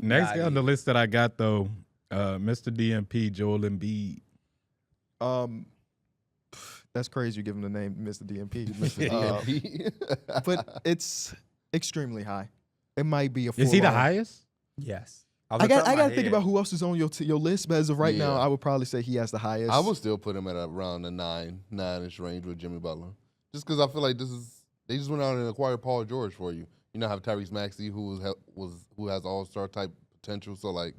Next guy on the list that I got, though, Mr. DMP, Joel Embiid. That's crazy you give him the name Mr. DMP. Mr. DMP. But it's extremely high. It might be a full Is he the highest? Yes. I got to think about who else is on your list, but as of right now, I would probably say he has the highest. I would still put him at around the 9-ish range with Jimmy Butler. Just because I feel like they just went out and acquired Paul George for you. You know, have Tyrese Maxey who has all-star type potential. So like,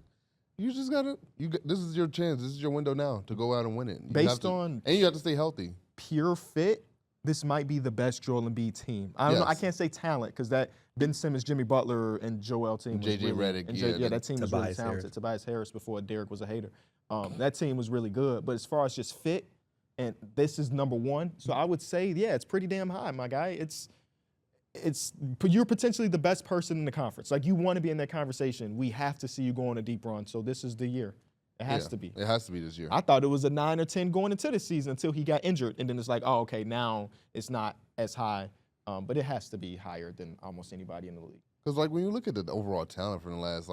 you just gotta this is your chance. This is your window now to go out and win it. And you have to stay healthy. Pure fit, this might be the best Joel Embiid team. I don't know. I can't say talent because that Ben Simmons, Jimmy Butler, and Joel team was JJ Redick. That team was really talented. Tobias Harris before Darrick was a hater. That team was really good. But as far as just fit, and this is number one, so I would say, yeah, it's pretty damn high, my guy. You're potentially the best person in the conference. Like, you want to be in that conversation. We have to see you go on a deep run. So this is the year. It has to be. It has to be this year. I thought it was a 9 or 10 going into this season until he got injured. And then it's like, oh, okay, now it's not as high. But it has to be higher than almost anybody in the league. Because, like, when you look at the overall talent from the last,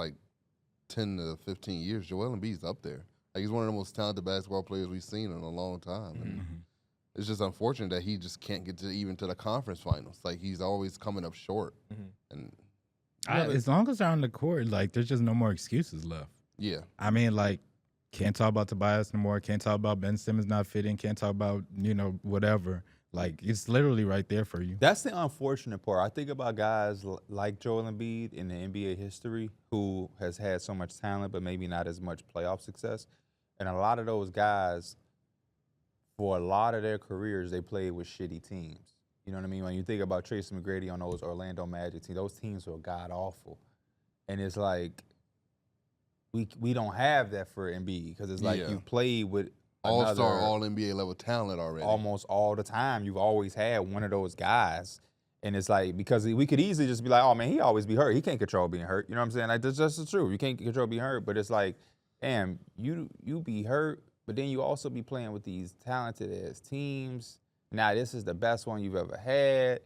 10 to 15 years, Joel Embiid's up there. Like, he's one of the most talented basketball players we've seen in a long time. And it's just unfortunate that he just can't get even to the conference finals. Like, he's always coming up short. And as long as they're on the court, there's just no more excuses left. Yeah. I mean, can't talk about Tobias no more. Can't talk about Ben Simmons not fitting. Can't talk about, whatever. It's literally right there for you. That's the unfortunate part. I think about guys like Joel Embiid in the NBA history who has had so much talent but maybe not as much playoff success. And a lot of those guys, for a lot of their careers, they played with shitty teams. You know what I mean? When you think about Tracy McGrady on those Orlando Magic teams, those teams were god-awful. And it's like, we don't have that for Embiid because it's like you played with all-star, all-NBA level talent already. Almost all the time. You've always had one of those guys. And it's like, because we could easily just be like, oh, man, he always be hurt. He can't control being hurt. You know what I'm saying? Like, that's just the truth. You can't control being hurt. But it's like, damn, you be hurt, but then you also be playing with these talented-ass teams. Now, this is the best one you've ever had.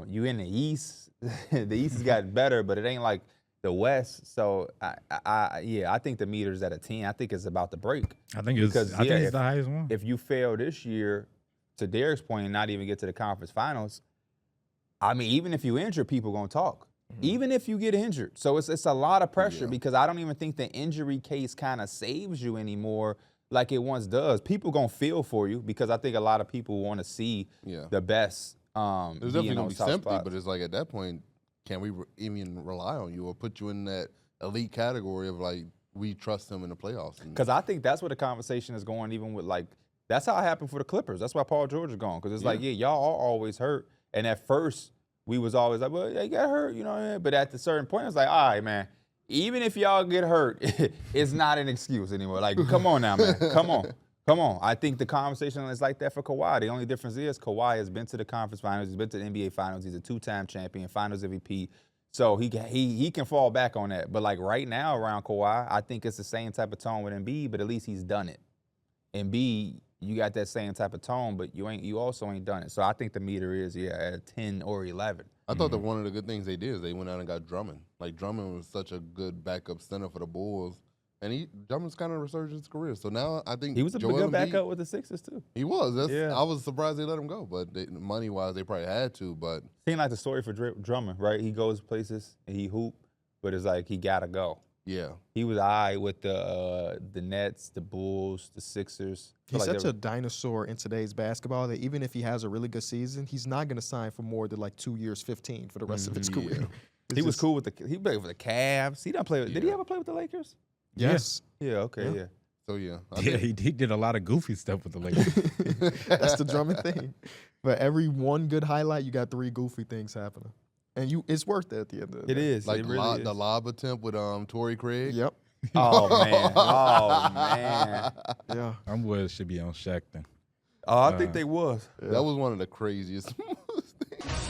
You in the East. The East has gotten better, but it ain't like the West. So, I think the meter's at a 10. I think it's about to break. I think it's the highest one. If you fail this year, to Darrick's point, and not even get to the conference finals, I mean, even if you injure, people going to talk. Even if you get injured. So it's a lot of pressure because I don't even think the injury case kind of saves you anymore like it once does. People going to feel for you because I think a lot of people want to see the best. There's definitely going to be sympathy, but it's like at that point, can we even rely on you or put you in that elite category of we trust him in the playoffs? Because I think that's where the conversation is going, even with that's how it happened for the Clippers. That's why Paul George is gone. Because it's y'all are always hurt. And at first, we was always like, well, they got hurt, you know what I mean? But at a certain point, it's like, all right, man, even if y'all get hurt, it's not an excuse anymore. Like, come on now, man. Come on. I think the conversation is like that for Kawhi. The only difference is Kawhi has been to the conference finals. He's been to the NBA finals. He's a 2-time champion, finals MVP. So he can fall back on that. But, right now around Kawhi, I think it's the same type of tone with Embiid, but at least he's done it. Embiid, you got that same type of tone, but you also ain't done it. So I think the meter is at a 10 or 11. I thought that one of the good things they did is they went out and got Drummond. Drummond was such a good backup center for the Bulls, and Drummond's kind of resurged his career. So now I think he was a good backup with the Sixers too. He was. I was surprised they let him go, but money-wise, they probably had to. But seemed like the story for Drummond, right? He goes places and he hoop, but it's like he gotta go. Yeah, he was all right with the Nets, the Bulls, the Sixers. He's such a dinosaur in today's basketball that even if he has a really good season, he's not going to sign for more than 2 years, 15 for the rest of his career. He was cool with he played for the Cavs. He done play with. Did he ever play with the Lakers? Yes. Yeah. Okay. Yeah. So he did a lot of goofy stuff with the Lakers. That's the Drummond thing. But every one good highlight, you got 3 goofy things happening. And it's worth it at the end of the day. It is. It really is. The lob attempt with Torrey Craig. Yep. Oh, man. Yeah. I'm with should be on Shaq then. I think they was. Yeah. That was one of the craziest things.